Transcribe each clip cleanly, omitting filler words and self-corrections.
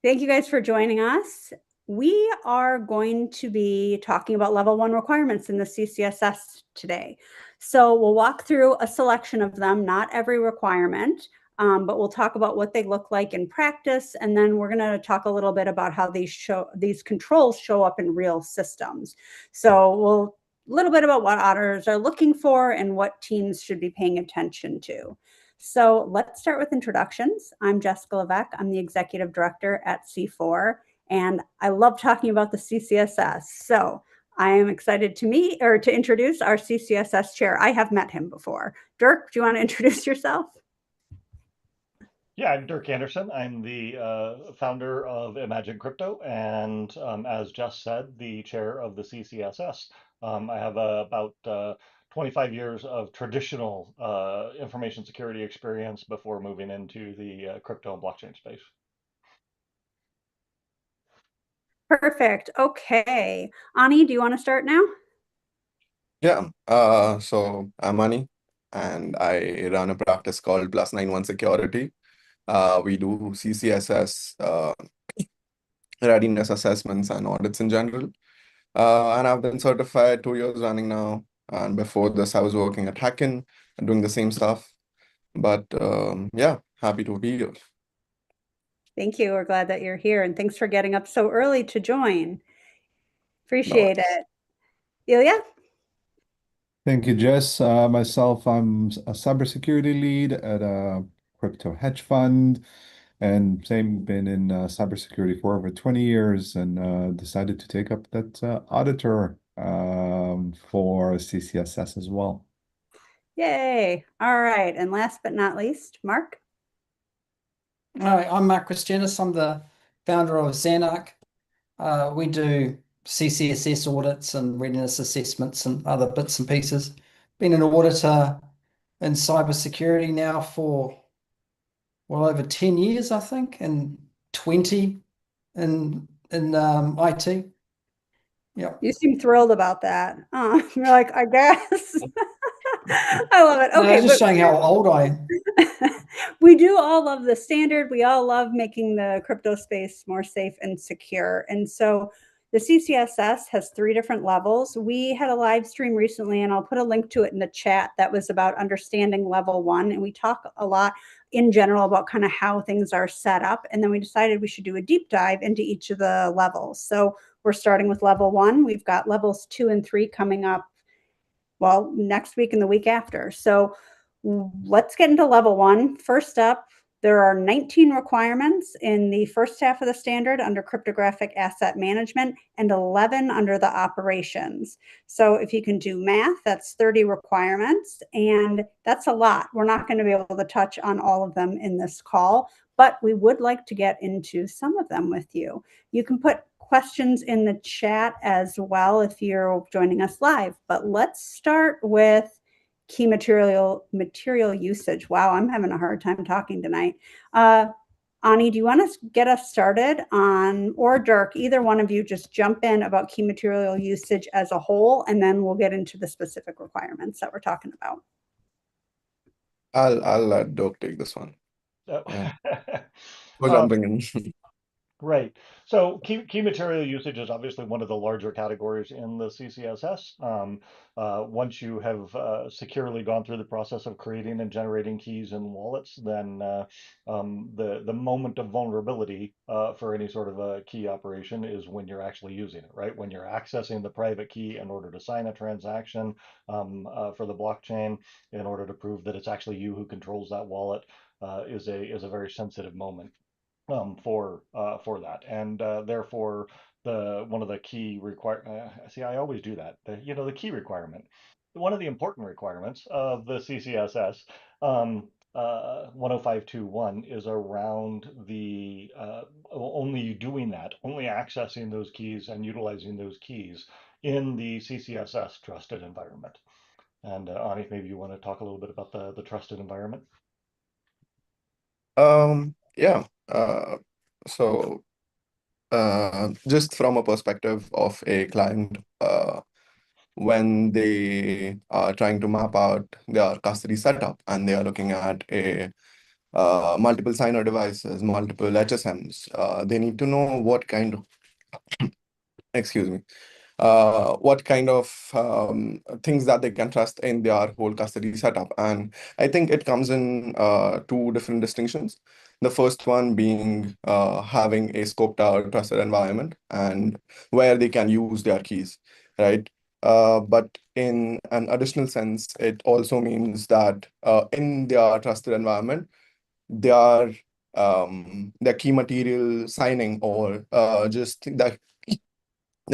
Thank you guys for joining us. We are going to be talking about level 1 requirements in the CCSS today. So we'll walk through a selection of them, not every requirement, but we'll talk about what they look like in practice, and then we're going to talk a little bit about how these controls show up in real systems. So we'll a little bit about what auditors are looking for and what teams should be paying attention to. So let's start with introductions. I'm Jessica Levesque. I'm the executive director at C4, and I love talking about the CCSS. So I am excited to introduce our CCSS chair. I have met him before. Dirk, do you want to introduce yourself? Yeah, I'm Dirk Anderson. I'm the founder of Imagine Crypto, and as Jess said, the chair of the CCSS. I have about 25 years of traditional information security experience before moving into the crypto and blockchain space. Perfect. Okay. Ani, do you want to start now? Yeah, so I'm Mani, and I run a practice called +91 Security. We do CCSS readiness assessments and audits in general. And I've been certified 2 years running now. And before this, I was working at Hacken and doing the same stuff. But yeah, happy to be here. Thank you. We're glad that you're here, and thanks for getting up so early to join. No Appreciate worries. it. Ilya? Thank you, Jess. Myself, I'm a cybersecurity lead at a crypto hedge fund, and been in cybersecurity for over 20 years, and decided to take up that auditor for CCSS as well. Yay. All right. And last but not least, Mark? Hi, I'm Mark Christianis. I'm the founder of Xanarc. We do CCSS audits and readiness assessments and other bits and pieces. Been an auditor in cybersecurity now for well over 10 years, I think, and 20 in IT. Yeah. You seem thrilled about that. You're like, I guess. I love it. No, Okay, just showing how old I am. we do all love the standard. We all love making the crypto space more safe and secure. And so the CCSS has 3 different levels. We had a live stream recently, and I'll put a link to it in the chat, that was about understanding level 1. And we talk a lot in general about kind of how things are set up. And then we decided we should do a deep dive into each of the levels. So we're starting with level 1. We've got levels 2 and 3 coming up, well, next week and the week after. So let's get into level 1. First up, there are 19 requirements in the first half of the standard under cryptographic asset management and 11 under the operations. So if you can do math, that's 30 requirements, and that's a lot. We're not going to be able to touch on all of them in this call, but we would like to get into some of them with you. You can put questions in the chat as well if you're joining us live, but let's start with key material usage. Wow, I'm having a hard time talking tonight. Ani, do you want to get us started on, or Dirk, either one of you just jump in about key material usage as a whole, and then we'll get into the specific requirements that we're talking about. I'll let Dirk take this one. Uh, For jumping in. Right. So key material usage is obviously one of the larger categories in the CCSS. Once you have securely gone through the process of creating and generating keys in wallets, then the moment of vulnerability for any sort of a key operation is when you're actually using it, right? When you're accessing the private key in order to sign a transaction for the blockchain, in order to prove that it's actually you who controls that wallet, is a very sensitive moment for that, and therefore one of the key see, I always do that. The key requirement, one of the important requirements of the CCSS 10521 is around the only doing that, only accessing those keys and utilizing those keys in the CCSS trusted environment. And Ani, maybe you want to talk a little bit about the trusted environment. Yeah. So just from a perspective of a client, when they are trying to map out their custody setup and they are looking at a multiple signer devices, multiple HSMs. They need to know what kind of, excuse me, what kind of things that they can trust in their whole custody setup. And I think it comes in two different distinctions. The first one being having a scoped out trusted environment and where they can use their keys, right? But in an additional sense, it also means that in their trusted environment, their their key material signing or just the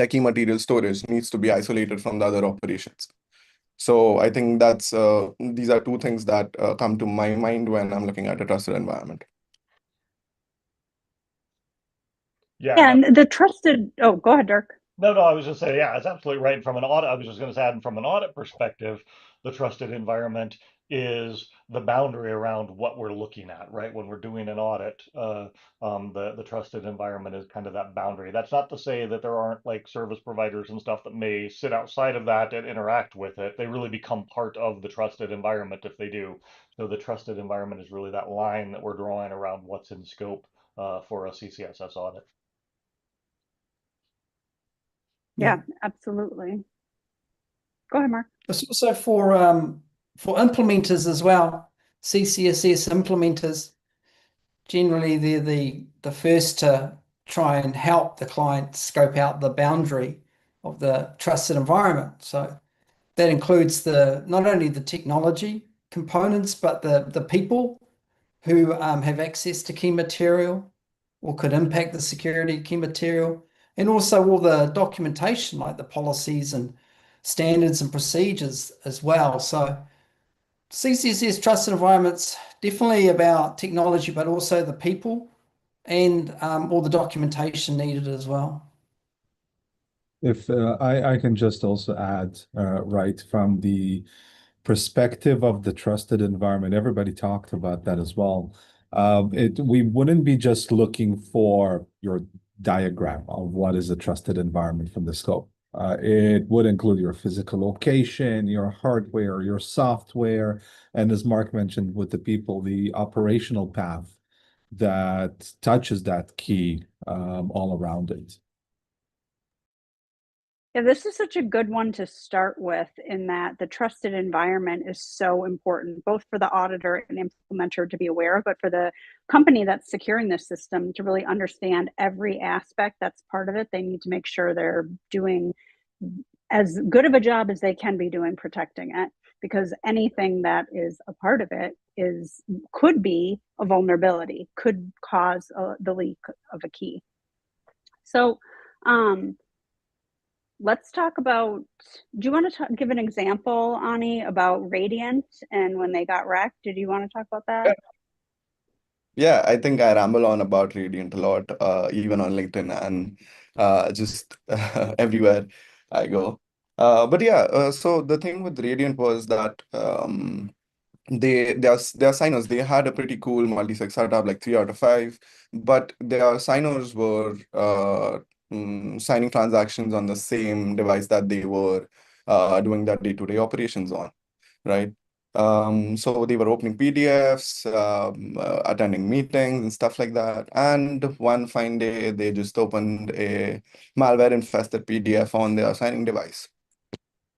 key material storage needs to be isolated from the other operations. So I think that's these are two things that come to my mind when I'm looking at a trusted environment. Yeah, And the trusted, oh, go ahead, Dirk. no, I was just saying, yeah, it's absolutely right. From an audit, I was just going to add, from an audit perspective, the trusted environment is the boundary around what we're looking at, right? When we're doing an audit, the trusted environment is kind of that boundary. That's not to say that there aren't like service providers and stuff that may sit outside of that and interact with it. They really become part of the trusted environment if they do. So the trusted environment is really that line that we're drawing around what's in scope for a CCSS audit. Yeah, absolutely. Go ahead, Mark. It's also for implementers as well. CCSS implementers, generally they're the first to try and help the client scope out the boundary of the trusted environment. So that includes not only the technology components, but the people who have access to key material or could impact the security of key material, and also all the documentation like the policies and standards and procedures as well. So CCSS trusted environments definitely about technology, but also the people and all the documentation needed as well. If I can just also add, right, from the perspective of the trusted environment, everybody talked about that as well. We wouldn't be just looking for your diagram of what is a trusted environment from the scope. It would include your physical location, your hardware, your software, and as Mark mentioned with the people, the operational path that touches that key all around it. Yeah, this is such a good one to start with, in that the trusted environment is so important, both for the auditor and implementer to be aware of, but for the company that's securing this system to really understand every aspect that's part of it. They need to make sure they're doing as good of a job as they can be doing protecting it, because anything that is a part of it could be a vulnerability, could cause the leak of a key. So let's talk about, do you want to give an example, Ani, about Radiant and when they got wrecked? Did you want to talk about that? Yeah, I think I ramble on about Radiant a lot, even on LinkedIn and just everywhere I go. But yeah, so the thing with Radiant was that their signers, they had a pretty cool multi-sig setup, like 3 out of 5, but their signers were signing transactions on the same device that they were doing their day-to-day operations on, right? So they were opening PDFs, attending meetings and stuff like that. And one fine day, they just opened a malware-infested PDF on their signing device,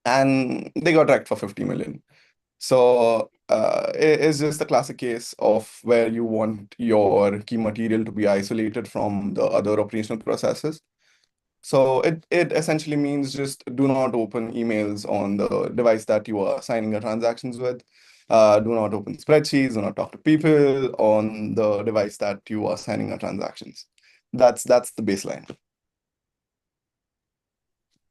and they got wrecked for 50 million. So it's just a classic case of where you want your key material to be isolated from the other operational processes. So it essentially means just do not open emails on the device that you are signing your transactions with. Do not open spreadsheets, do not talk to people on the device that you are signing your transactions. That's the baseline.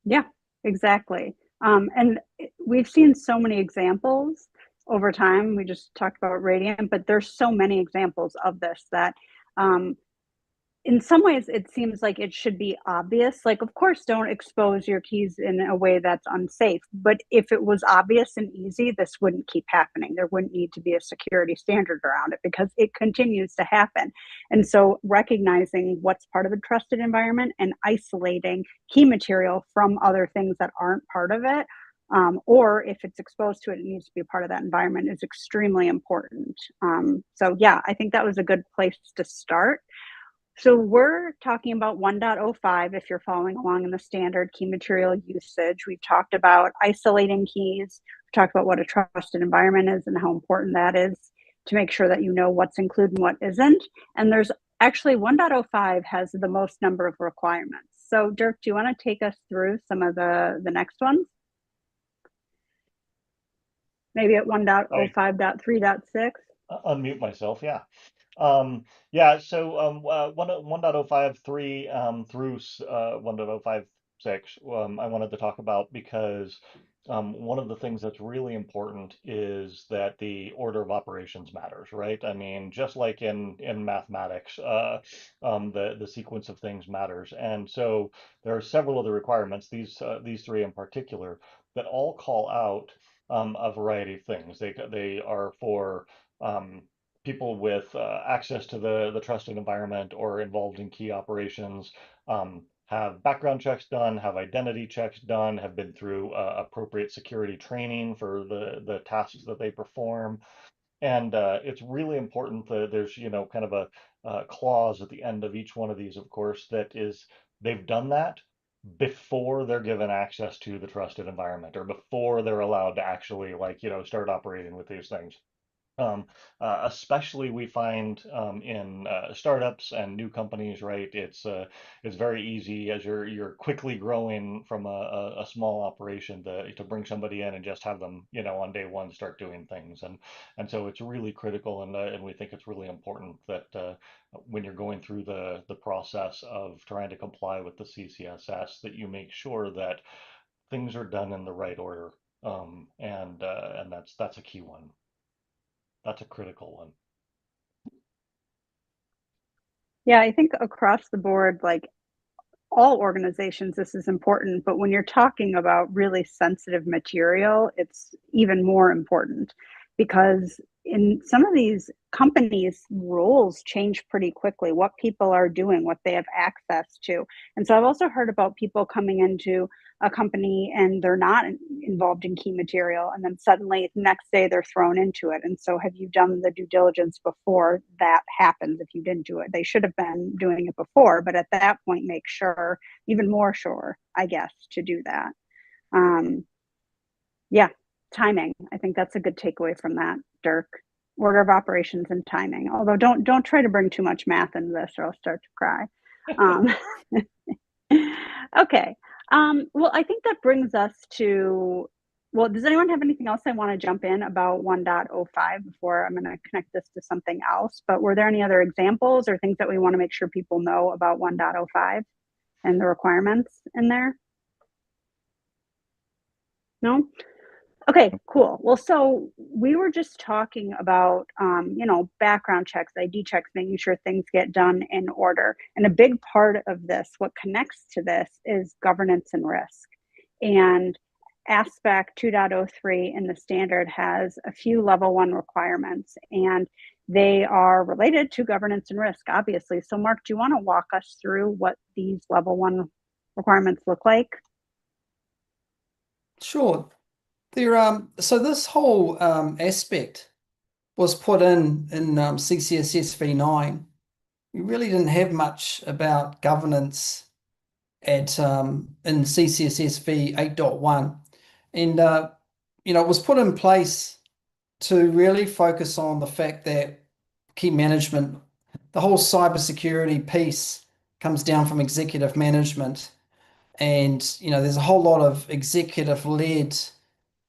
Yeah, exactly. And we've seen so many examples over time. We just talked about Radiant, but there's so many examples of this that in some ways it seems like it should be obvious. Like, of course, don't expose your keys in a way that's unsafe. But if it was obvious and easy, this wouldn't keep happening. There wouldn't need to be a security standard around it, because it continues to happen. And so recognizing what's part of a trusted environment and isolating key material from other things that aren't part of it or if it's exposed to it, it needs to be a part of that environment, is extremely important. So yeah, I think that was a good place to start. So we're talking about 1.05 if you're following along in the standard key material usage. We've talked about isolating keys. We've talked about what a trusted environment is and how important that is to make sure that you know what's included and what isn't. And there's actually 1.05 has the most number of requirements. So Dirk, do you want to take us through some of the next ones? Maybe at 1.05.3.6? Unmute myself, yeah. Yeah, so 1.053 through 1.056 I wanted to talk about because one of the things that's really important is that the order of operations matters, right? I mean, just like in mathematics, the sequence of things matters. And so there are several other requirements, these three in particular, that all call out a variety of things. They are for people with access to the trusted environment or involved in key operations, have background checks done, have identity checks done, have been through appropriate security training for the tasks that they perform. And it's really important that there's, kind of a clause at the end of each one of these, of course, that is they've done that before they're given access to the trusted environment or before they're allowed to actually start operating with these things. Especially we find in startups and new companies, right? It's very easy as you're quickly growing from a small operation to bring somebody in and just have them, on day one start doing things, and so it's really critical, and we think it's really important that when you're going through the process of trying to comply with the CCSS, that you make sure that things are done in the right order, and that's a key one. That's a critical one. Yeah, I think across the board, like all organizations, this is important, but when you're talking about really sensitive material, it's even more important because in some of these companies, roles change pretty quickly, what people are doing, what they have access to. And so I've also heard about people coming into a company and they're not involved in key material, and then suddenly the next day they're thrown into it. And so have you done the due diligence before that happens? If you didn't do it, they should have been doing it before, but at that point make sure, even more sure, I guess, to do that. Yeah, timing, I think that's a good takeaway from that, Dirk. Order of operations and timing, although don't try to bring too much math into this or I'll start to cry. Okay. Well, I think that brings us to, well, does anyone have anything else they want to jump in about 1.05 before I'm going to connect this to something else? But were there any other examples or things that we want to make sure people know about 1.05 and the requirements in there? No? Okay, cool. Well, so we were just talking about, background checks, ID checks, making sure things get done in order. And a big part of this, what connects to this, is governance and risk. And aspect 2.03 in the standard has a few level 1 requirements, and they are related to governance and risk, obviously. So Mark, do you want to walk us through what these level 1 requirements look like? Sure. So this whole aspect was put in CCSS V9. We really didn't have much about governance in CCSS V 8.1, and it was put in place to really focus on the fact that key management, the whole cybersecurity piece, comes down from executive management, and there's a whole lot of executive-led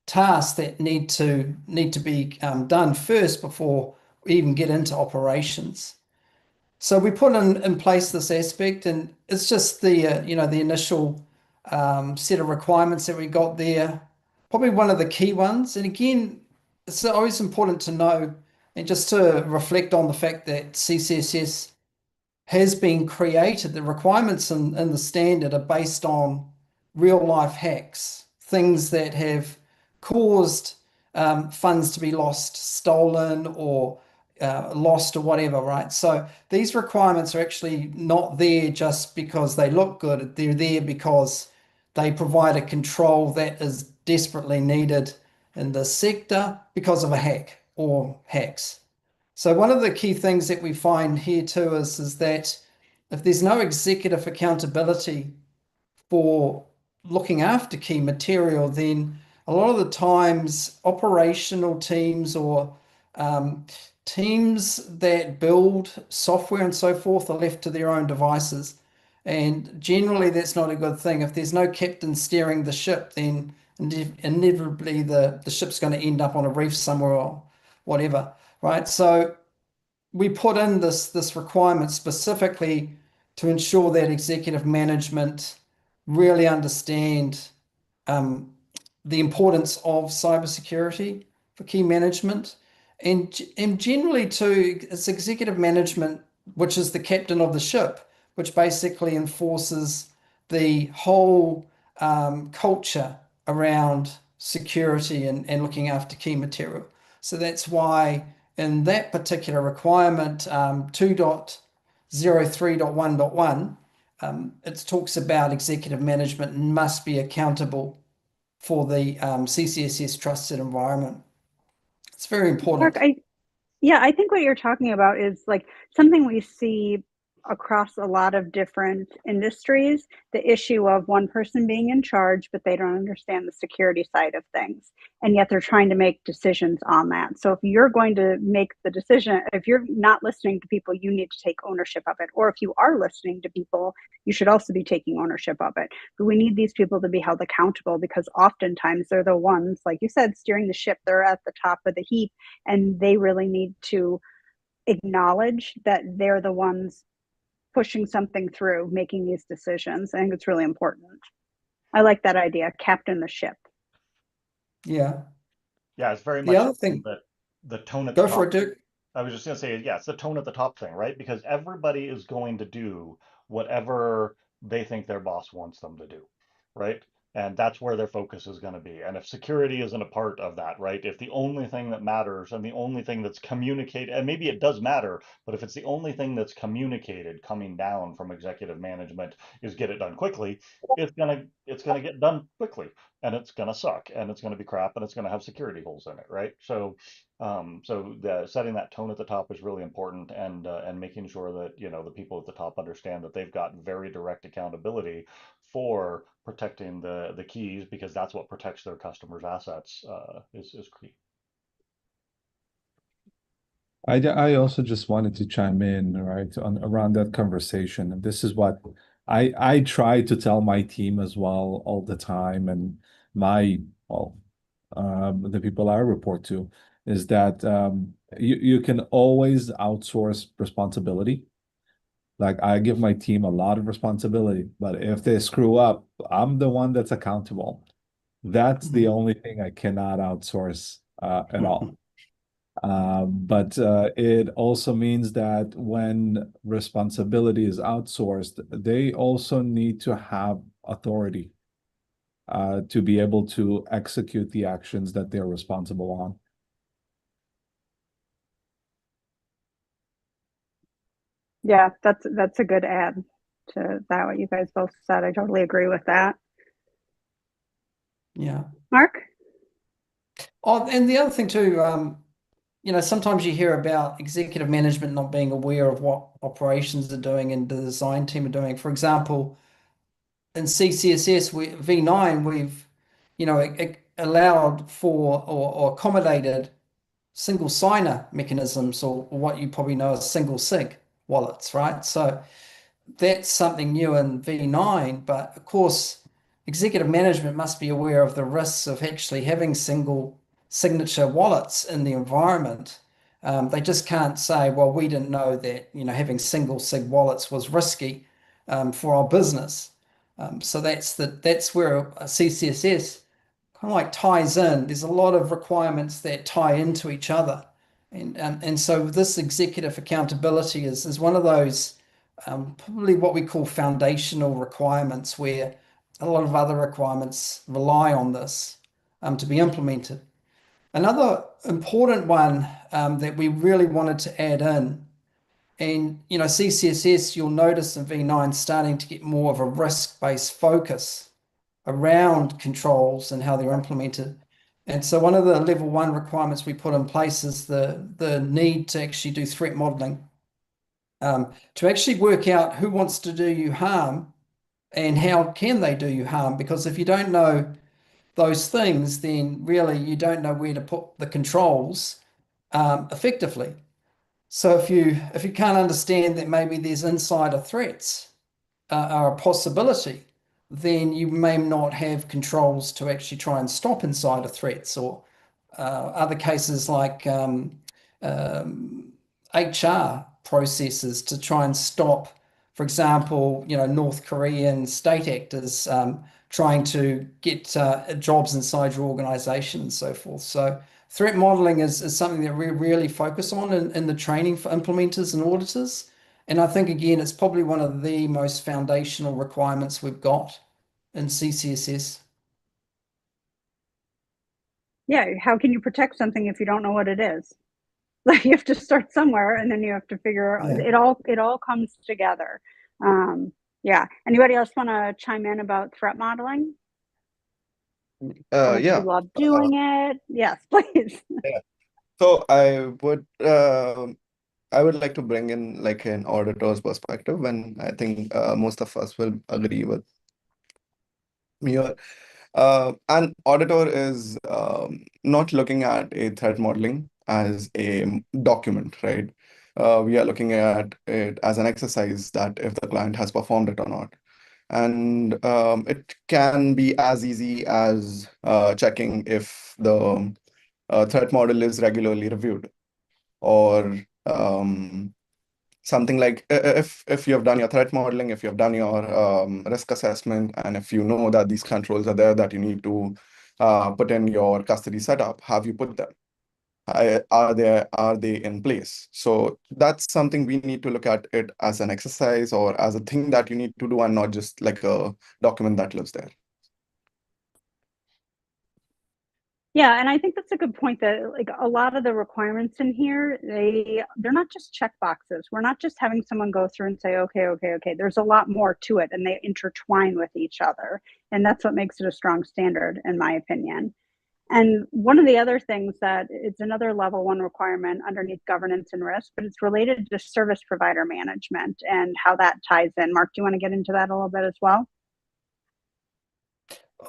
tasks that need to be done first before we even get into operations. So we put in place this aspect, and it's just the the initial set of requirements that we got there. Probably one of the key ones, and again, it's always important to know and just to reflect on the fact that CCSS has been created. The requirements in the standard are based on real life hacks, things that have caused funds to be lost, stolen, or lost, or whatever, right? So these requirements are actually not there just because they look good. They're there because they provide a control that is desperately needed in this sector because of a hack or hacks. So one of the key things that we find here too is that if there's no executive accountability for looking after key material, then a lot of the times operational teams or teams that build software and so forth are left to their own devices. And generally, that's not a good thing. If there's no captain steering the ship, then inevitably the ship's going to end up on a reef somewhere or whatever, right? So we put in this requirement specifically to ensure that executive management really understand the importance of cybersecurity for key management. And generally too, it's executive management, which is the captain of the ship, which basically enforces the whole culture around security and looking after key material. So that's why in that particular requirement, 2.03.1.1, it talks about executive management must be accountable for the CCSS trusted environment. It's very Mark, important. I think what you're talking about is like something we see across a lot of different industries, the issue of one person being in charge, but they don't understand the security side of things. And yet they're trying to make decisions on that. So if you're going to make the decision, if you're not listening to people, you need to take ownership of it. Or if you are listening to people, you should also be taking ownership of it. But we need these people to be held accountable because oftentimes they're the ones, like you said, steering the ship. They're at the top of the heap and they really need to acknowledge that they're the ones pushing something through, making these decisions. I think it's really important. I like that idea, captain the ship. Yeah. Yeah, it's very The much other thing, that the tone at the go for top. it, Duke. I was just going to say, yeah, it's the tone at the top thing, right? Because everybody is going to do whatever they think their boss wants them to do, right? And that's where their focus is going to be. And if security isn't a part of that, right? If the only thing that matters and the only thing that's communicated, and maybe it does matter, but if it's the only thing that's communicated coming down from executive management is get it done quickly, it's gonna get done quickly, and it's gonna suck, and it's gonna be crap, and it's gonna have security holes in it, right? So setting that tone at the top is really important, and making sure that the people at the top understand that they've got very direct accountability for protecting the keys because that's what protects their customers' assets is key. I also just wanted to chime in, right, on around that conversation. And this is what I try to tell my team as well all the time, and my well, the people I report to, is that you can always outsource responsibility. Like I give my team a lot of responsibility, but if they screw up, I'm the one that's accountable. That's the only thing I cannot outsource at all. But it also means that when responsibility is outsourced, they also need to have authority to be able to execute the actions that they're responsible on. Yeah, that's a good add to that, what you guys both said. I totally agree with that. Yeah. Mark? Oh, and the other thing too, sometimes you hear about executive management not being aware of what operations are doing and the design team are doing. For example, in CCSS V9, we've, allowed for or accommodated single signer mechanisms, or what you probably know as single sig wallets, right? So that's something new in V9, but of course, executive management must be aware of the risks of actually having single signature wallets in the environment. They just can't say, well, we didn't know that, having single sig wallets was risky for our business. So that's where a CCSS kind of like ties in. There's a lot of requirements that tie into each other. And so this executive accountability is one of those probably what we call foundational requirements, where a lot of other requirements rely on this to be implemented. Another important one that we really wanted to add in, and CCSS, you'll notice in V9 starting to get more of a risk-based focus around controls and how they're implemented. And so one of the level 1 requirements we put in place is the need to actually do threat modeling, to actually work out who wants to do you harm and how can they do you harm. Because if you don't know those things, then really you don't know where to put the controls effectively. So if you can't understand that maybe there's insider threats are a possibility, then you may not have controls to actually try and stop insider threats, or other cases like HR processes to try and stop, for example, North Korean state actors trying to get jobs inside your organization and so forth. So threat modeling is something that we really focus on in the training for implementers and auditors. And I think, again, it's probably one of the most foundational requirements we've got in CCSS. Yeah, how can you protect something if you don't know what it is? Like, you have to start somewhere, and then you have to figure it all comes together. Yeah. Anybody else want to chime in about threat modeling? How much you Yeah. love doing it? Yes, please. Yeah. So I would like to bring in like an auditor's perspective, and I think most of us will agree with me here. An auditor is not looking at a threat modeling as a document, right? We are looking at it as an exercise that if the client has performed it or not. And it can be as easy as checking if the threat model is regularly reviewed, or something like if you have done your threat modeling, if you have done your risk assessment, and if you know that these controls are there that you need to put in your custody setup, have you put them? Are they in place? So that's something we need to look at it as an exercise or as a thing that you need to do, and not just like a document that lives there. Yeah, and I think that's a good point, that like a lot of the requirements in here, they're not just check boxes. We're not just having someone go through and say, okay, okay, okay. There's a lot more to it, and they intertwine with each other. And that's what makes it a strong standard, in my opinion. And one of the other things that it's another level 1 requirement underneath governance and risk, but it's related to service provider management and how that ties in. Mark, do you want to get into that a little bit as well?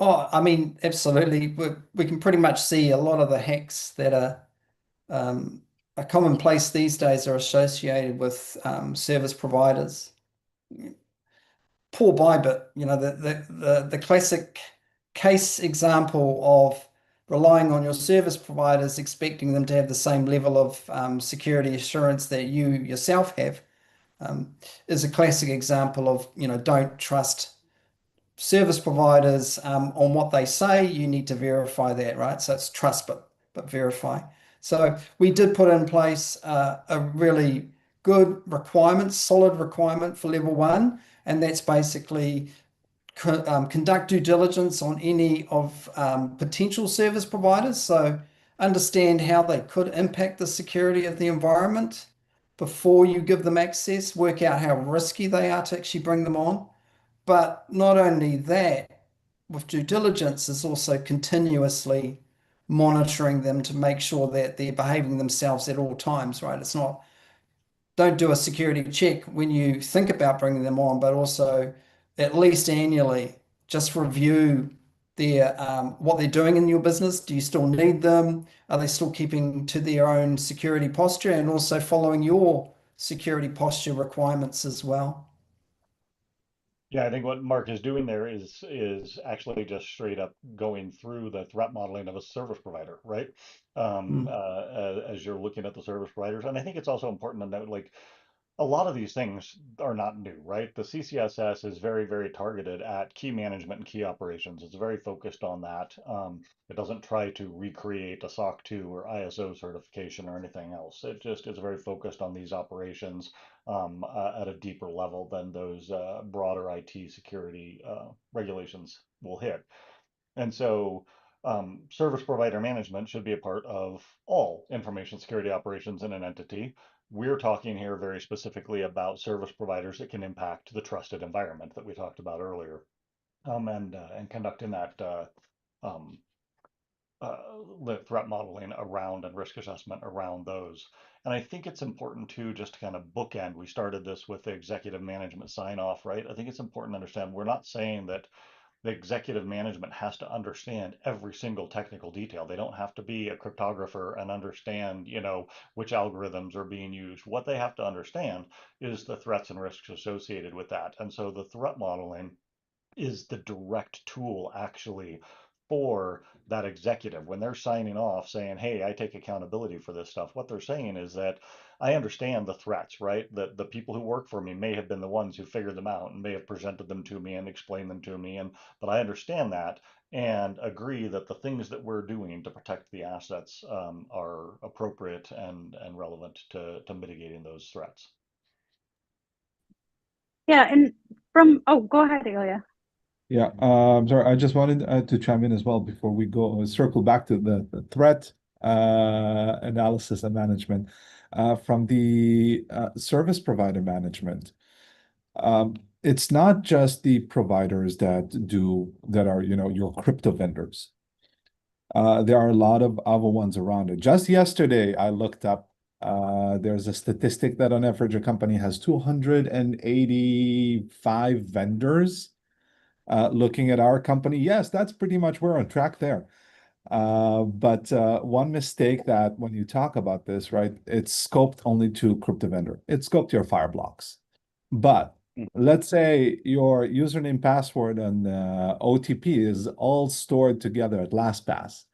Oh, I mean, absolutely. We can pretty much see a lot of the hacks that are commonplace these days are associated with service providers. Poor Bybit, the classic case example of relying on your service providers, expecting them to have the same level of security assurance that you yourself have, is a classic example of, don't trust service providers on what they say. You need to verify that, right? So it's trust, but verify. So we did put in place a really good requirement, solid requirement for level 1, and that's basically conduct due diligence on any of potential service providers. So understand how they could impact the security of the environment before you give them access, work out how risky they are to actually bring them on. But not only that, with due diligence is also continuously monitoring them to make sure that they're behaving themselves at all times, right? It's not, don't do a security check when you think about bringing them on, but also at least annually, just review their what they're doing in your business. Do you still need them? Are they still keeping to their own security posture, and also following your security posture requirements as well? Yeah, I think what Mark is doing there is actually just straight up going through the threat modeling of a service provider, right? Mm. As you're looking at the service providers, and I think it's also important to note, like, a lot of these things are not new, right? The CCSS is very, very targeted at key management and key operations. It's very focused on that. It doesn't try to recreate a SOC 2 or ISO certification or anything else. It just is very focused on these operations at a deeper level than those broader IT security regulations will hit. And so service provider management should be a part of all information security operations in an entity. We're talking here very specifically about service providers that can impact the trusted environment that we talked about earlier. and conducting that um, uh, the threat modeling around and risk assessment around those. And I think it's important too, just to kind of bookend. We started this with the executive management sign off, right? I think it's important to understand we're not saying that the executive management has to understand every single technical detail. They don't have to be a cryptographer and understand, which algorithms are being used. What they have to understand is the threats and risks associated with that. And so the threat modeling is the direct tool actually for that executive when they're signing off saying, hey, I take accountability for this stuff. What they're saying is that I understand the threats, right? That the people who work for me may have been the ones who figured them out and may have presented them to me and explained them to me. But I understand that and agree that the things that we're doing to protect the assets are appropriate and relevant to mitigating those threats. Yeah, and go ahead, Ilya. Yeah, sorry, I just wanted to chime in as well before we go circle back to the threat analysis and management from the service provider management. It's not just the providers that are, your crypto vendors. There are a lot of other ones around it. Just yesterday, I looked up, there's a statistic that on average a company has 285 vendors. Looking at our company, yes, that's pretty much we're on track there. But one mistake that when you talk about this, right, it's scoped only to crypto vendor. It's scoped to your Fireblocks. But let's say your username, password, and OTP is all stored together at LastPass,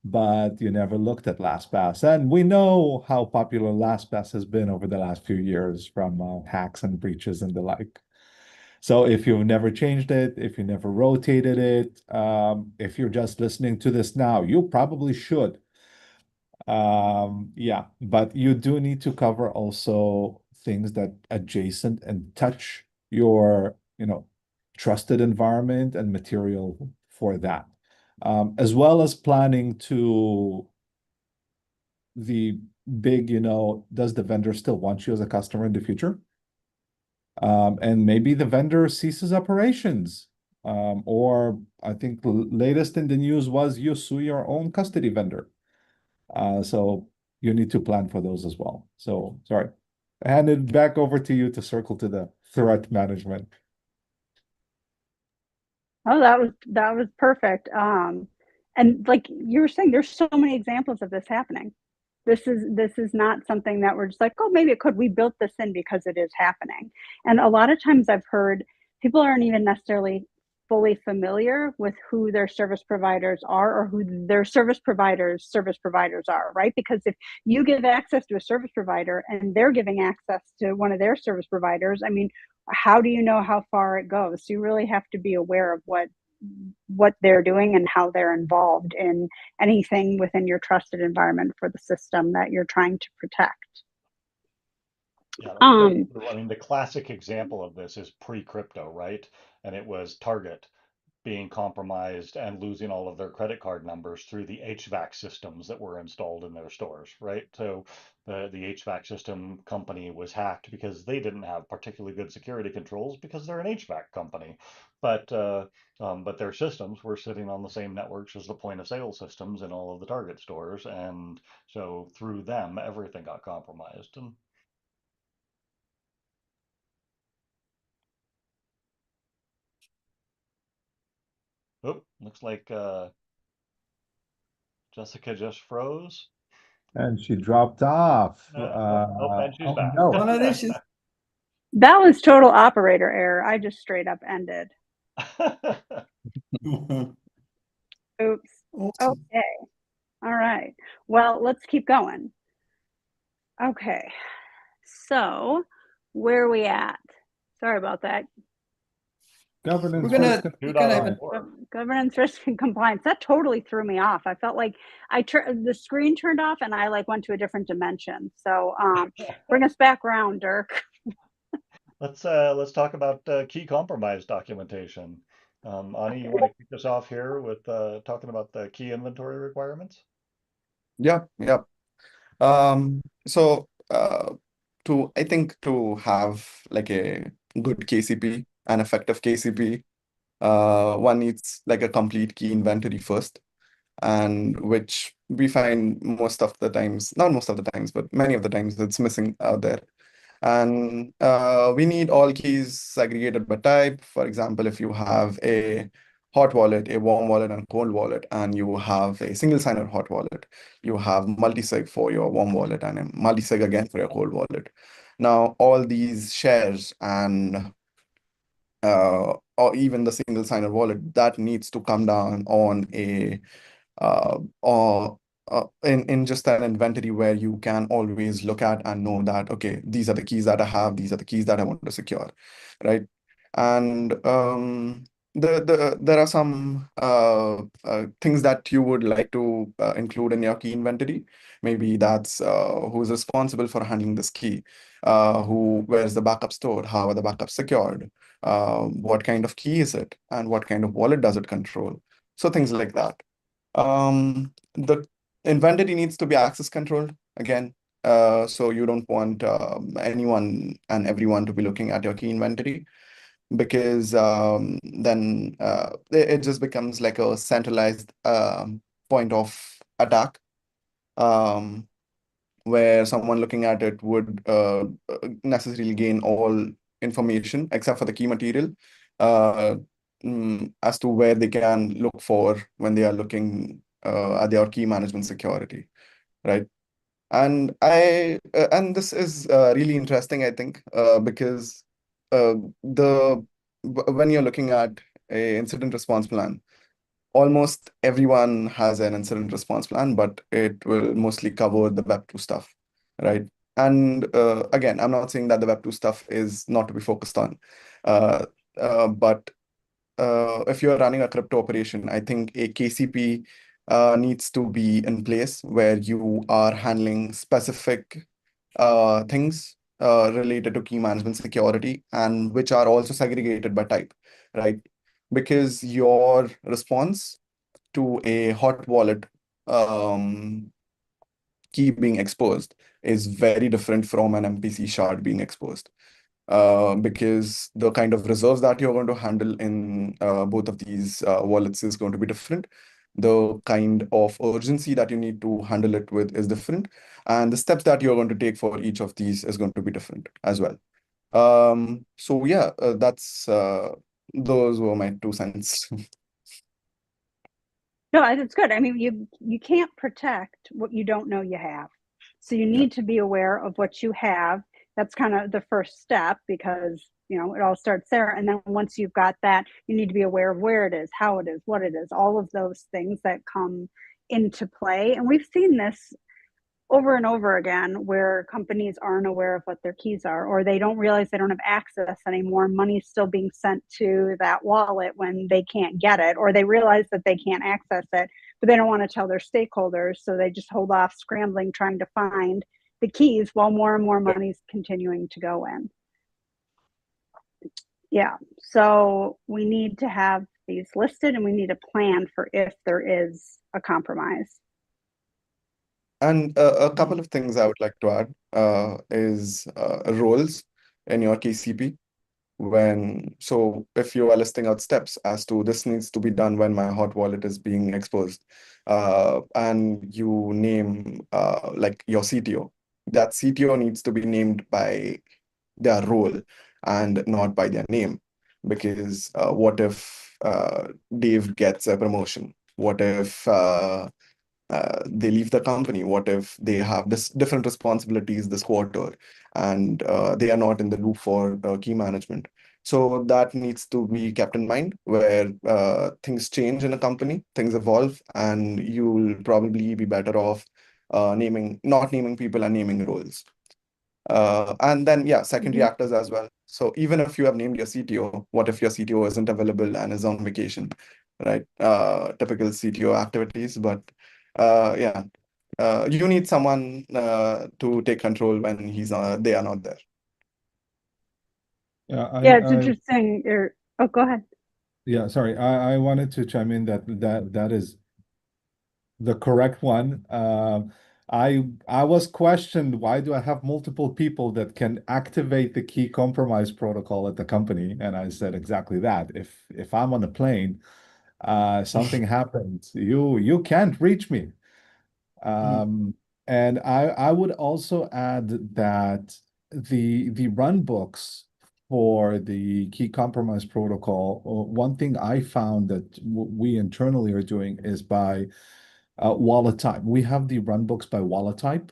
but you never looked at LastPass. And we know how popular LastPass has been over the last few years from hacks and breaches and the like. So if you've never changed it, if you never rotated it, if you're just listening to this now, you probably should. Yeah, but you do need to cover also things that adjacent and touch your, trusted environment and material for that. As well as planning to the big, does the vendor still want you as a customer in the future? And maybe the vendor ceases operations. Or I think the latest in the news was you sue your own custody vendor. So you need to plan for those as well. So sorry. I hand it back over to you to circle to the threat management. Oh, that was perfect. And like you were saying, there's so many examples of this happening. This is not something that we're just like, oh, maybe it could. We built this in because it is happening. And a lot of times I've heard people aren't even necessarily fully familiar with who their service providers are or who their service providers are, right? Because if you give access to a service provider and they're giving access to one of their service providers, I mean, how do you know how far it goes? So you really have to be aware of what they're doing and how they're involved in anything within your trusted environment for the system that you're trying to protect. Yeah, I mean, the classic example of this is pre-crypto, right? And it was Target being compromised and losing all of their credit card numbers through the HVAC systems that were installed in their stores, right? So the HVAC system company was hacked because they didn't have particularly good security controls because they're an HVAC company, but their systems were sitting on the same networks as the point of sale systems in all of the Target stores, and so through them everything got compromised. And oh, looks like Jessica just froze. And she dropped off. And she's back. No. Oh, no, there she is. That was total operator error. I just straight up ended. Oops. Awesome. Okay. All right. Well, let's keep going. Okay. So where are we at? Sorry about that. Governance We're risk. gonna have a, Governance, risk, and compliance. That totally threw me off. I felt like the screen turned off and I like went to a different dimension. So bring us back around, Dirk. Let's talk about key compromise documentation. Ani, you want to kick us off here with talking about the key inventory requirements? Yeah, yeah. So I think to have like a good KCP, an effective KCP, One needs like a complete key inventory first, and which we find most of the times, not most of the times, but many of the times it's missing out there. And we need all keys segregated by type. For example, if you have a hot wallet, a warm wallet, and a cold wallet, and you have a single signer hot wallet, you have multi-sig for your warm wallet and a multi-sig again for your cold wallet. Now, all these shares and or even the single signer wallet, that needs to come down on a or in just an inventory where you can always look at and know that, okay, these are the keys that I have, these are the keys that I want to secure, right? And there are some things that you would like to include in your key inventory. Maybe that's who's responsible for handling this key, where's the backup stored, how are the backups secured, what kind of key is it, and what kind of wallet does it control? So things like that. The inventory needs to be access controlled again. So you don't want anyone and everyone to be looking at your key inventory, because then it just becomes like a centralized point of attack, um, where someone looking at it would necessarily gain all information except for the key material, uh, as to where they can look for when they are looking at their key management security, right? And this is really interesting, I think, because the when you're looking at a incident response plan, almost everyone has an incident response plan, but it will mostly cover the Web2 stuff, right? And again, I'm not saying that the Web2 stuff is not to be focused on, uh, but if you're running a crypto operation, I think a KCP needs to be in place where you are handling specific things related to key management security, and which are also segregated by type, right? Because your response to a hot wallet um, key being exposed is very different from an MPC shard being exposed. Because the kind of reserves that you're going to handle in both of these wallets is going to be different. The kind of urgency that you need to handle it with is different. And the steps that you're going to take for each of these is going to be different as well. So yeah, those were my 2 cents. No, it's good. I mean, you can't protect what you don't know you have. So you Yeah. need to be aware of what you have. That's kind of the first step, because it all starts there. And then once you've got that, you need to be aware of where it is, how it is, what it is, all of those things that come into play. And we've seen this over and over again, where companies aren't aware of what their keys are, or they don't realize they don't have access anymore. Money's still being sent to that wallet when they can't get it, or they realize that they can't access it, but they don't want to tell their stakeholders. So they just hold off scrambling, trying to find the keys while more and more money's continuing to go in. Yeah. So we need to have these listed, and we need a plan for if there is a compromise. And a couple of things I would like to add is roles in your KCP. So if you are listing out steps as to this needs to be done when my hot wallet is being exposed, and you name like your CTO, that CTO needs to be named by their role and not by their name. Because what if Dave gets a promotion? What if they leave the company? What if they have this different responsibilities this quarter, and they are not in the loop for key management? So that needs to be kept in mind, where things change in a company, things evolve, and you'll probably be better off not naming people and naming roles. And then, yeah, secondary Mhm. actors as well. So even if you have named your CTO, what if your CTO isn't available and is on vacation, right? Typical CTO activities, but yeah, you need someone to take control when they are not there. Yeah, Yeah, it's interesting. Oh, go ahead. yeah, sorry. I wanted to chime in that is the correct one. I was questioned, why do I have multiple people that can activate the key compromise protocol at the company? And I said exactly that. If I'm on a plane, something happens, you can't reach me. Um, and I would also add that the run books for the key compromise protocol, one thing I found that we internally are doing is by wallet type. We have the run books by wallet type.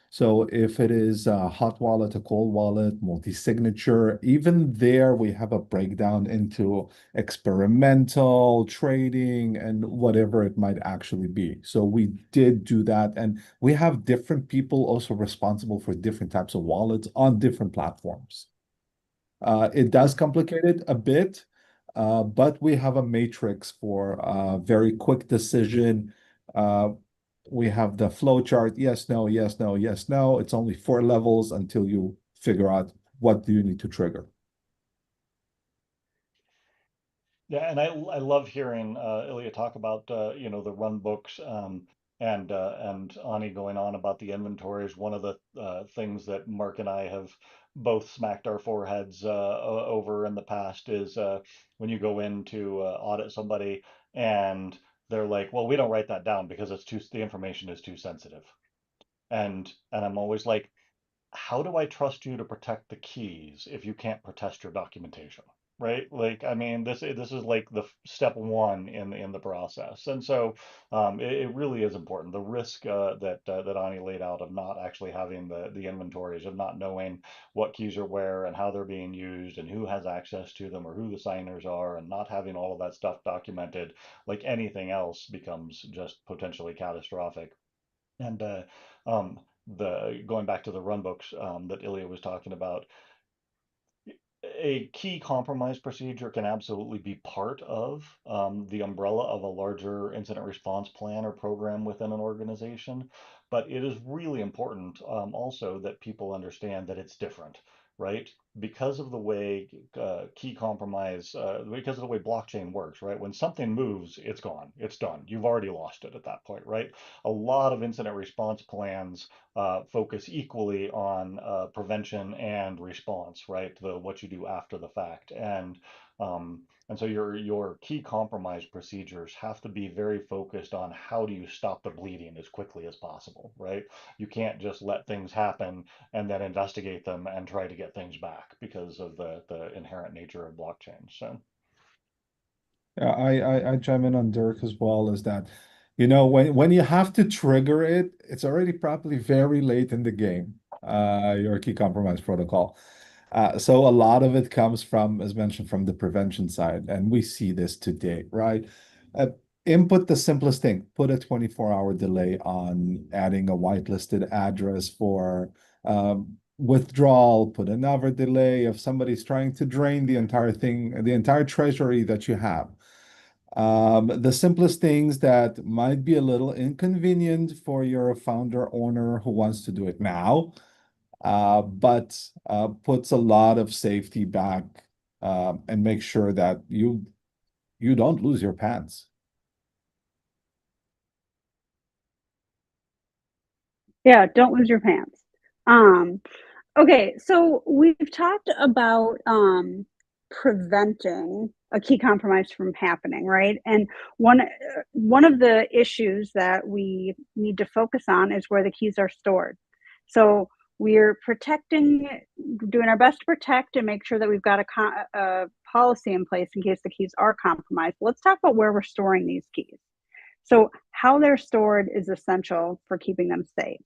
So if it is a hot wallet, a cold wallet, multi-signature, even there we have a breakdown into experimental trading and whatever it might actually be. So we did do that, and we have different people also responsible for different types of wallets on different platforms. It does complicate it a bit, but we have a matrix for very quick decision. Uh, we have the flow chart. Yes, no, yes, no, yes, no. It's only 4 levels until you figure out what do you need to trigger. Yeah, and I love hearing Ilya talk about the run books, and Ani going on about the inventories. One of the things that Mark and I have both smacked our foreheads over in the past is when you go in to audit somebody and they're like, "Well, we don't write that down because the information is too sensitive," and I'm always like, how do I trust you to protect the keys if you can't protest your documentation? Right? Like, I mean, this is like the step one in the process, and so it really is important. The risk that Ani laid out of not actually having the inventories, of not knowing what keys are where and how they're being used and who has access to them or who the signers are, and not having all of that stuff documented, like anything else, becomes just potentially catastrophic. And the going back to the run books that Ilya was talking about, a key compromise procedure can absolutely be part of the umbrella of a larger incident response plan or program within an organization. But it is really important also that people understand that it's different, right? Because of the way key compromise, because of the way blockchain works, right? When something moves, it's gone, it's done. You've already lost it at that point, right? A lot of incident response plans focus equally on prevention and response, right? What you do after the fact, and so your key compromise procedures have to be very focused on how do you stop the bleeding as quickly as possible, right? You can't just let things happen and then investigate them and try to get things back because of the inherent nature of blockchain. So. Yeah, I chime in on Dirk as well, is that, when you have to trigger it, it's already probably very late in the game, your key compromise protocol. So a lot of it comes from, as mentioned, from the prevention side, and we see this today, right? Uh, Input the simplest thing, put a 24-hour delay on adding a whitelisted address for withdrawal, put another delay if somebody's trying to drain the entire thing, the entire treasury that you have. The simplest things that might be a little inconvenient for your founder owner who wants to do it now, but puts a lot of safety back, and make sure that you don't lose your pants. Yeah, don't lose your pants. Okay, so we've talked about preventing a key compromise from happening, right? And one of the issues that we need to focus on is where the keys are stored. So we're doing our best to protect and make sure that we've got a policy in place in case the keys are compromised. Let's talk about where we're storing these keys. So how they're stored is essential for keeping them safe.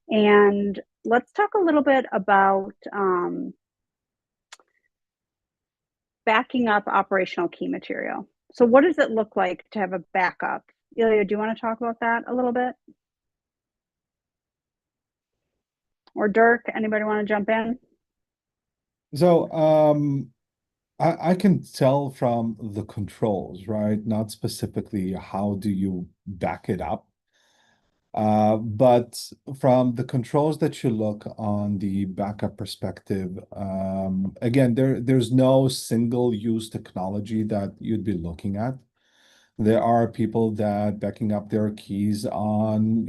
And let's talk a little bit about backing up operational key material. So what does it look like to have a backup? Ilya, do you want to talk about that a little bit? Or Dirk, anybody want to jump in? So I can tell from the controls, right? Not specifically how do you back it up. But from the controls that you look on the backup perspective, again, there's no single use technology that you'd be looking at. There are people that backing up their keys on,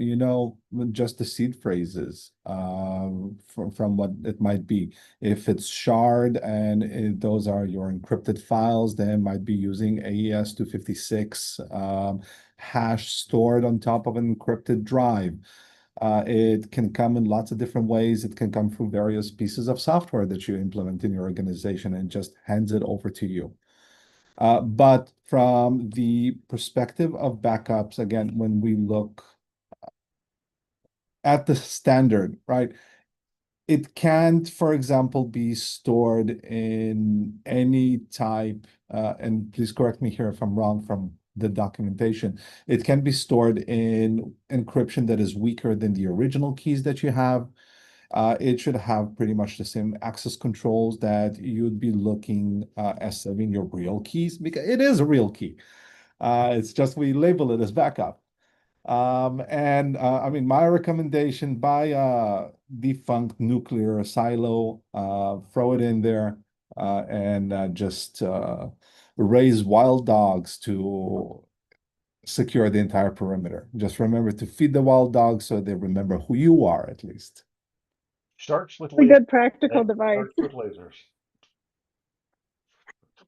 just the seed phrases from what it might be. If it's shard and those are your encrypted files, then might be using AES 256 hash stored on top of an encrypted drive. It can come in lots of different ways. It can come through various pieces of software that you implement in your organization and just hands it over to you. But from the perspective of backups, again, when we look at the standard, right, it can't, for example, be stored in any type, and please correct me here if I'm wrong from the documentation. It can be stored in encryption that is weaker than the original keys that you have. It should have pretty much the same access controls that you'd be looking as saving your real keys, because it is a real key. It's just we label it as backup. And I mean, my recommendation, buy a defunct nuclear silo, throw it in there, and just raise wild dogs to secure the entire perimeter. Just remember to feed the wild dogs so they remember who you are at least. Sharks with A lasers. good practical Hey, device. sharks with lasers.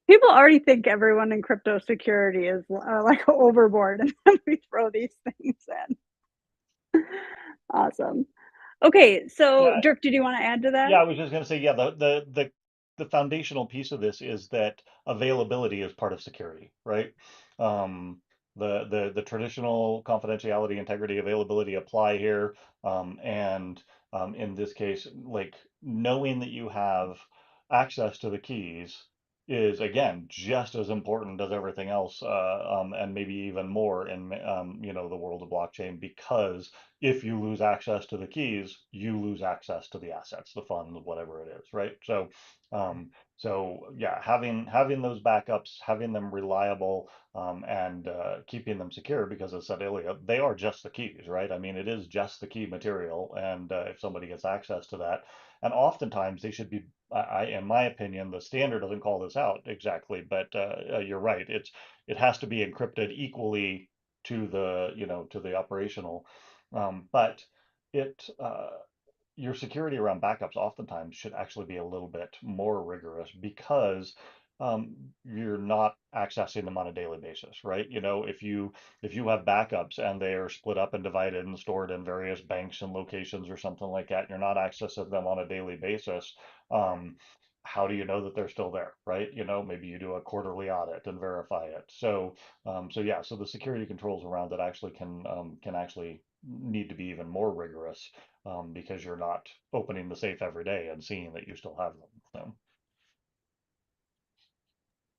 People already think everyone in crypto security is like overboard, and then we throw these things in. Awesome. Okay, so Yeah. Dirk, did you want to add to that? Yeah, I was just going to say, yeah, the foundational piece of this is that availability is part of security, right? The traditional confidentiality, integrity, availability apply here, and in this case, like knowing that you have access to the keys is again just as important as everything else, and maybe even more in the world of blockchain, because if you lose access to the keys, you lose access to the assets, the funds, whatever it is, right? So yeah, having those backups, having them reliable, and keeping them secure, because as I said earlier, they are just the keys, right? I mean, it is just the key material, and if somebody gets access to that, and oftentimes they should be, in my opinion, the standard doesn't call this out exactly, but you're right. It has to be encrypted equally to the operational, but it your security around backups oftentimes should actually be a little bit more rigorous, because you're not accessing them on a daily basis, right? If you have backups and they are split up and divided and stored in various banks and locations or something like that, and you're not accessing them on a daily basis, how do you know that they're still there, right? Maybe you do a quarterly audit and verify it. So the security controls around it actually can actually need to be even more rigorous, because you're not opening the safe every day and seeing that you still have them. So.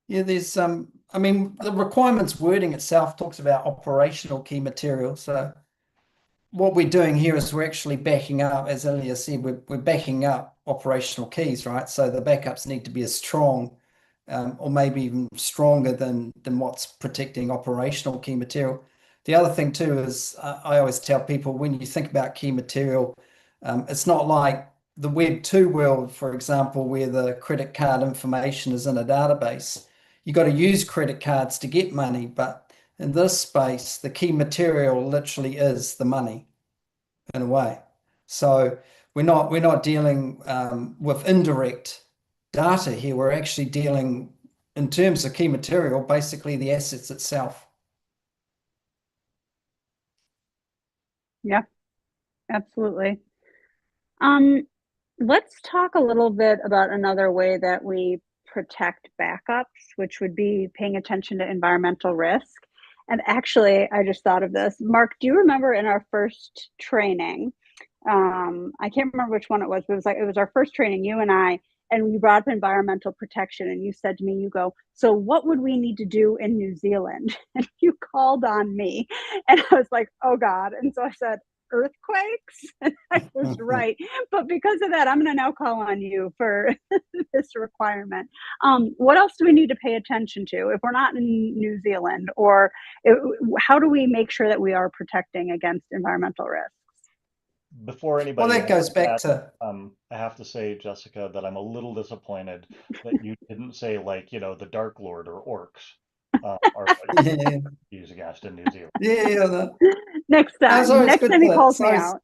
Yeah, there's I mean, the requirements wording itself talks about operational key material. So what we're doing here is we're actually backing up, as Ilya said, we're backing up operational keys, right? So the backups need to be as strong, or maybe even stronger than what's protecting operational key material. The other thing too is I always tell people, when you think about key material, it's not like the Web 2 world, for example, where the credit card information is in a database. You got to use credit cards to get money, but in this space, the key material literally is the money in a way. So we're not dealing with indirect data here. We're actually dealing in terms of key material, basically the assets itself. Yeah, absolutely. Let's talk a little bit about another way that we protect backups, which would be paying attention to environmental risk. And actually, I just thought of this. Mark, do you remember in our first training? I can't remember which one it was, but it was our first training, you and I, and we brought up environmental protection. And you said to me, you go, so what would we need to do in New Zealand? And you called on me, and I was like, oh God. And so I said, earthquakes. And I was right, but because of that, I'm going to now call on you for this requirement. What else do we need to pay attention to if we're not in New Zealand, or how do we make sure that we are protecting against environmental risks? Before Well, anybody that goes answers back that, to I have to say, Jessica, that I'm a little disappointed that you didn't say, like, the Dark Lord or orcs. Are Yeah, used against in New Zealand. yeah. Next It's time, always next good time he to, calls it's me always, out.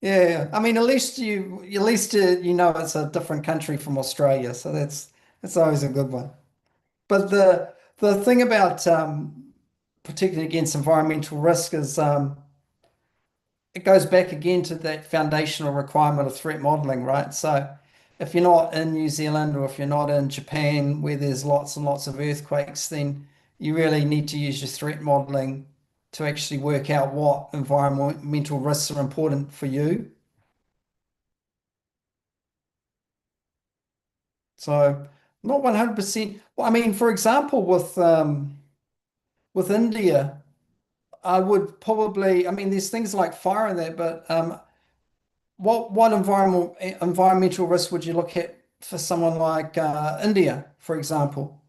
yeah. I mean, at least you know it's a different country from Australia, so that's always a good one. But the thing about protecting against environmental risk is it goes back again to that foundational requirement of threat modeling, right? So if you're not in New Zealand or if you're not in Japan where there's lots and lots of earthquakes, then you really need to use your threat modeling to actually work out what environmental risks are important for you. So not 100%. Well, I mean, for example, with India, I would probably, I mean, there's things like fire in that, but what environmental risk would you look at for someone like India, for example?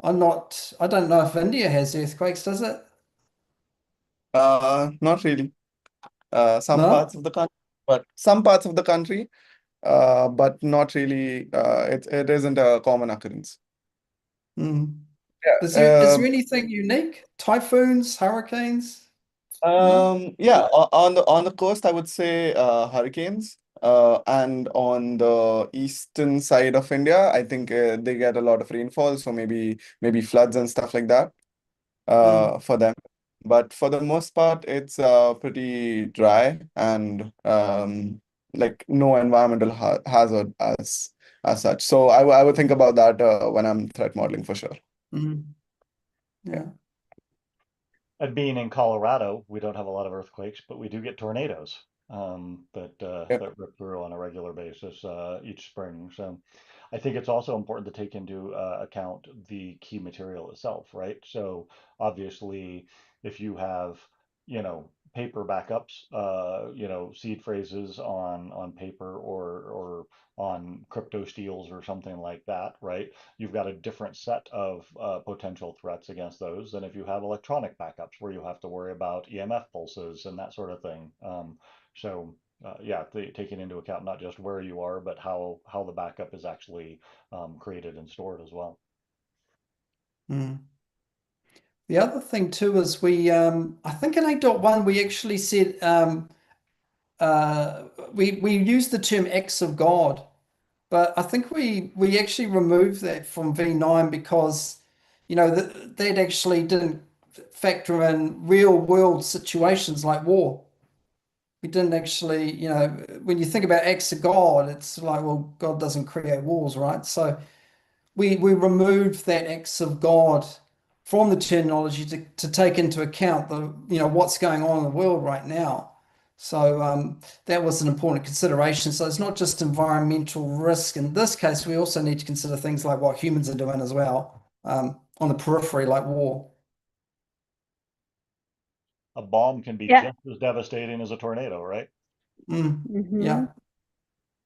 I don't know if India has earthquakes, does it? Not really. Some No? parts of the country, but some parts of the country, but not really. It isn't a common occurrence. Mm. Is Yeah. there anything unique? Typhoons, hurricanes? No? Yeah. On the coast, I would say hurricanes. And on the eastern side of India, I think they get a lot of rainfall, so maybe floods and stuff like that. Mm. For them. But for the most part, it's pretty dry and like no environmental ha hazard as such. So I would think about that when I'm threat modeling for sure. Mm. Yeah. And being in Colorado, we don't have a lot of earthquakes, but we do get tornadoes Yep. that rip through on a regular basis each spring. So I think it's also important to take into account the key material itself, right? So obviously, if you have, paper backups, seed phrases on paper or on crypto steals or something like that, right? You've got a different set of potential threats against those than if you have electronic backups where you have to worry about EMF pulses and that sort of thing. Yeah, taking into account not just where you are, but how the backup is actually created and stored as well. Mm. The other thing too is I think in 8.1 we actually said we used the term acts of God, but I think we actually removed that from V9 because that actually didn't factor in real world situations like war. We didn't actually, when you think about acts of God, it's like, well, God doesn't create wars, right? So we removed that acts of God from the terminology to take into account what's going on in the world right now. So that was an important consideration. So it's not just environmental risk. In this case, we also need to consider things like what humans are doing as well, on the periphery, like war. A bomb can be Yeah. just as devastating as a tornado, right? Yeah.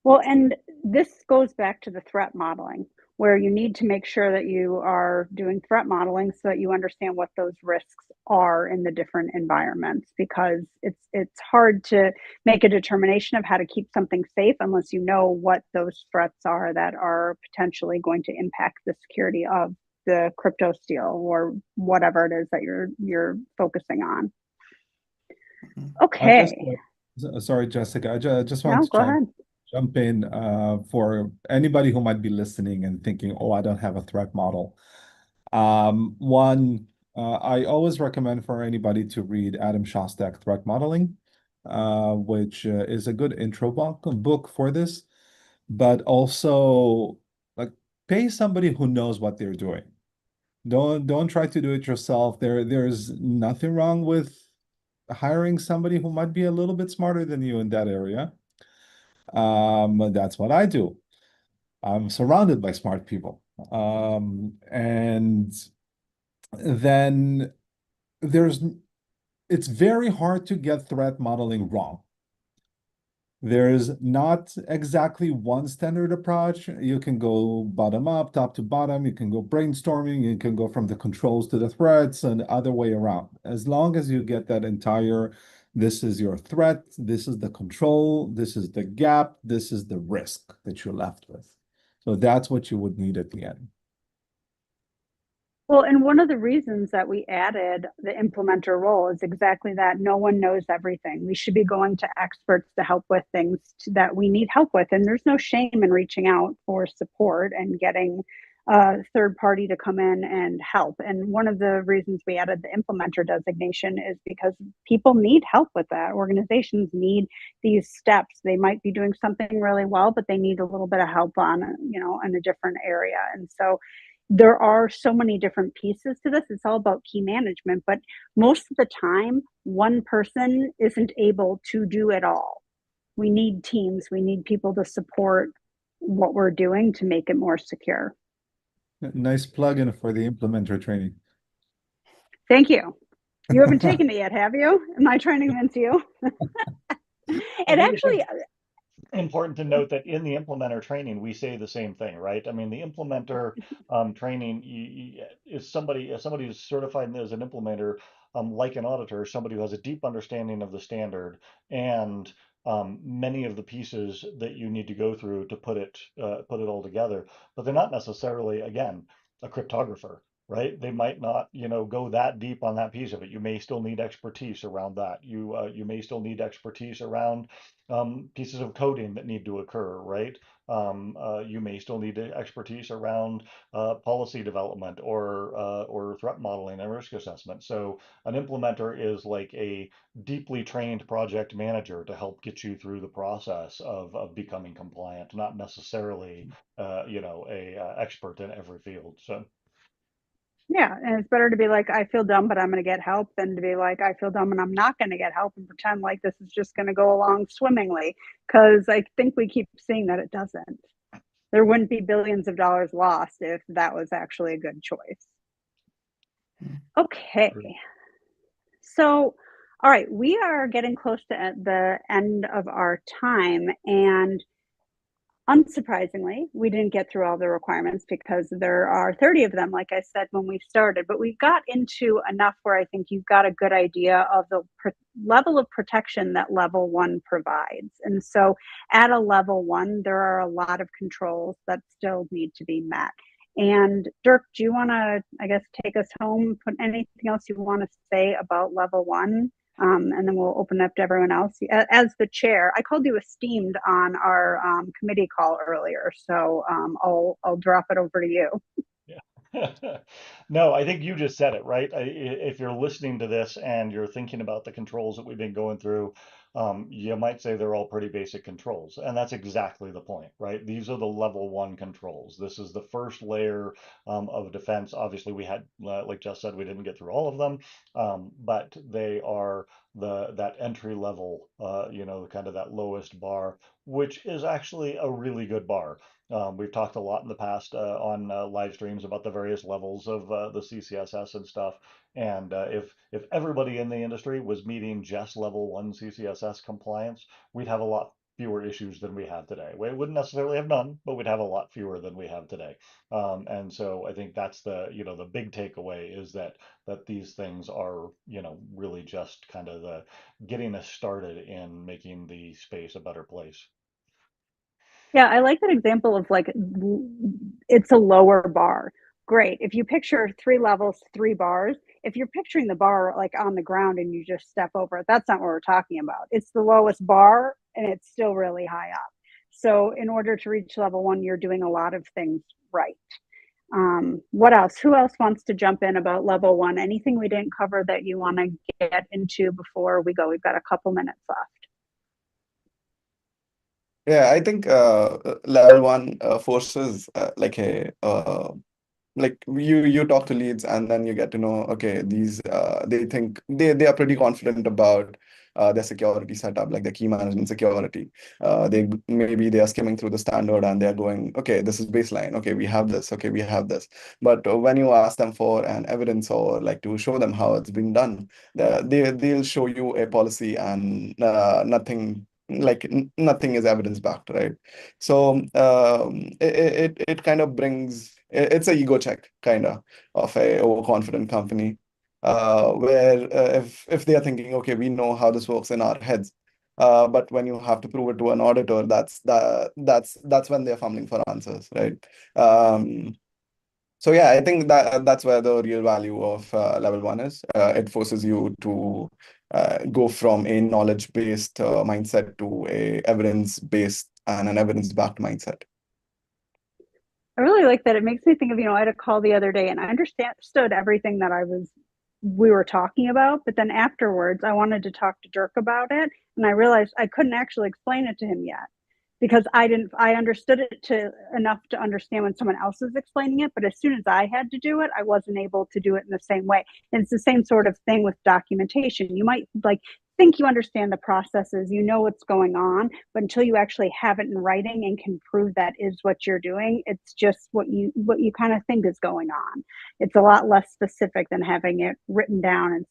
Well, and this goes back to the threat modeling, where you need to make sure that you are doing threat modeling so that you understand what those risks are in the different environments, because it's hard to make a determination of how to keep something safe unless you know what those threats are that are potentially going to impact the security of the crypto steal or whatever it is that you're focusing on. I just, Okay. sorry, Jessica, I just want No, to go ahead. jump in for anybody who might be listening and thinking, oh, I don't have a threat model. One, I always recommend for anybody to read Adam Shostak Threat Modeling, which is a good intro book for this, but also like pay somebody who knows what they're doing. Don't try to do it yourself. There's nothing wrong with hiring somebody who might be a little bit smarter than you in that area. That's what I do. I'm surrounded by smart people. And then there's it's very hard to get threat modeling wrong. There's not exactly one standard approach. You can go bottom up, top to bottom. You can go brainstorming. You can go from the controls to the threats and the other way around. As long as you get that entire, this is your threat, this is the control, this is the gap, this is the risk that you're left with. So that's what you would need at the end. Well, and one of the reasons that we added the implementer role is exactly that. No one knows everything. We should be going to experts to help with things that we need help with. And there's no shame in reaching out for support and getting a third party to come in and help. And one of the reasons we added the implementer designation is because people need help with that. Organizations need these steps. They might be doing something really well, but they need a little bit of help on, in a different area. And so there are so many different pieces to this. It's all about key management, but most of the time, one person isn't able to do it all. We need teams, we need people to support what we're doing to make it more secure. Nice plug-in for the implementer training. Thank you. You haven't taken it yet, have you? Am I trying to convince you? It actually, important to note that in the implementer training, we say the same thing, right? I mean, the implementer training is somebody, if somebody is certified as an implementer, like an auditor, somebody who has a deep understanding of the standard and many of the pieces that you need to go through to put it all together. But they're not necessarily, again, a cryptographer, right? They might not, go that deep on that piece of it. You may still need expertise around that. You may still need expertise around pieces of coding that need to occur, right? You may still need expertise around policy development or threat modeling and risk assessment. So an implementer is like a deeply trained project manager to help get you through the process of becoming compliant, not necessarily a expert in every field. So. yeah, and it's better to be like, I feel dumb, but I'm going to get help than to be like, I feel dumb and I'm not going to get help and pretend like this is just going to go along swimmingly. Because I think we keep seeing that it doesn't. There wouldn't be billions of dollars lost if that was actually a good choice. Okay. So, all right, we are getting close to the end of our time. And unsurprisingly, we didn't get through all the requirements because there are 30 of them, like I said when we started, but we got into enough where I think you've got a good idea of the level of protection that level 1 provides. And so at a level 1, there are a lot of controls that still need to be met. And Dirk, do you want to, I guess, take us home? Put anything else you want to say about level 1? And then we'll open up to everyone else. As the chair, I called you esteemed on our committee call earlier, so I'll drop it over to you. Yeah. No, I think you just said it, right? If you're listening to this and you're thinking about the controls that we've been going through, you might say they're all pretty basic controls. And that's exactly the point, right? These are the level 1 controls. This is the first layer of defense. Obviously, we had, like Jess said, we didn't get through all of them, but they are that entry level, kind of that lowest bar, which is actually a really good bar. We've talked a lot in the past on live streams about the various levels of the CCSS and stuff. And if everybody in the industry was meeting just level 1 CCSS compliance, we'd have a lot fewer issues than we have today. We wouldn't necessarily have none, but we'd have a lot fewer than we have today. And so I think that's the big takeaway is that these things are, really just kind of the getting us started in making the space a better place. Yeah, I like that example of like it's a lower bar. Great. If you picture 3 levels, 3 bars, if you're picturing the bar like on the ground and you just step over it, that's not what we're talking about. It's the lowest bar and it's still really high up. So in order to reach level 1, you're doing a lot of things right. What else? Who else wants to jump in about level 1? Anything we didn't cover that you want to get into before we go? We've got a couple minutes left. Yeah, I think level 1 forces like you talk to leads and then you get to know, okay, these they think they are pretty confident about their security setup, like the key management security. Maybe they are skimming through the standard and they're going, okay, this is baseline, okay, we have this, okay, we have this. But when you ask them for an evidence or like to show them how it's been done, they'll show you a policy and nothing nothing is evidence backed, right? So it kind of brings it's a ego check kind of a overconfident company where if they are thinking, okay, we know how this works in our heads, but when you have to prove it to an auditor, that's when they're fumbling for answers, right? So yeah, I think that that's where the real value of level one is. It forces you to go from a knowledge-based mindset to a evidence-based and an evidence-backed mindset. I really like that. It makes me think of, I had a call the other day and I understood everything that we were talking about, but then afterwards I wanted to talk to Dirk about it and I realized I couldn't actually explain it to him yet because I understood it enough to understand when someone else is explaining it, but as soon as I had to do it, I wasn't able to do it in the same way. And it's the same sort of thing with documentation. You might think you understand the processes, what's going on, but until you actually have it in writing and can prove that is what you're doing, it's just what you kind of think is going on. It's a lot less specific than having it written down and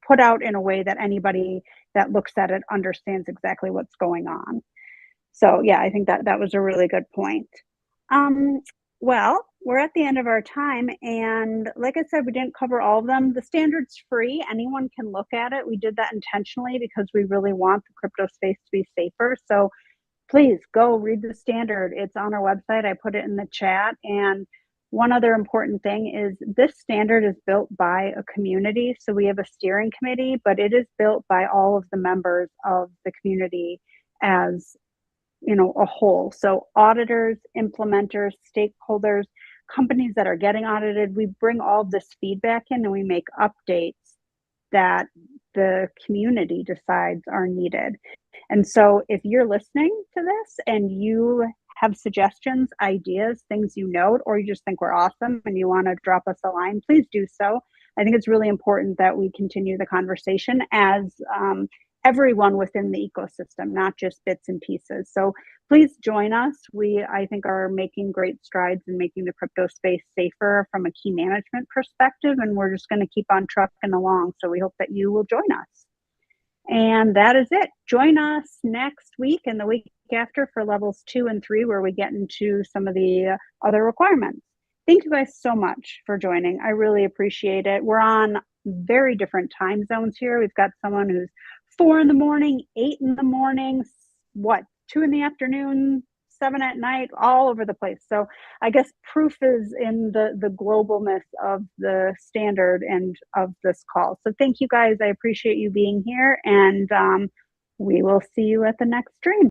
put out in a way that anybody that looks at it understands exactly what's going on. So yeah, I think that was a really good point. Well, we're at the end of our time, and like I said, we didn't cover all of them. The standard's free. Anyone can look at it. We did that intentionally because we really want the crypto space to be safer. So please go read the standard. It's on our website. I put it in the chat. And one other important thing is this standard is built by a community. So we have a steering committee, but it is built by all of the members of the community as a whole. So auditors, implementers, stakeholders, companies that are getting audited, we bring all this feedback in and we make updates that the community decides are needed. And so if you're listening to this and you have suggestions, ideas, things or you just think we're awesome and you want to drop us a line, please do so. I think it's really important that we continue the conversation as everyone within the ecosystem, not just bits and pieces. So please join us. We, I think, are making great strides in making the crypto space safer from a key management perspective, and we're just going to keep on trucking along. So we hope that you will join us. And that is it. Join us next week and the week after for levels 2 and 3, where we get into some of the other requirements. Thank you guys so much for joining. I really appreciate it. We're on very different time zones here. We've got someone who's 4 in the morning, 8 in the morning, 2 in the afternoon, 7 at night, all over the place. So I guess proof is in the globalness of the standard and of this call. So thank you guys. I appreciate you being here, and we will see you at the next stream.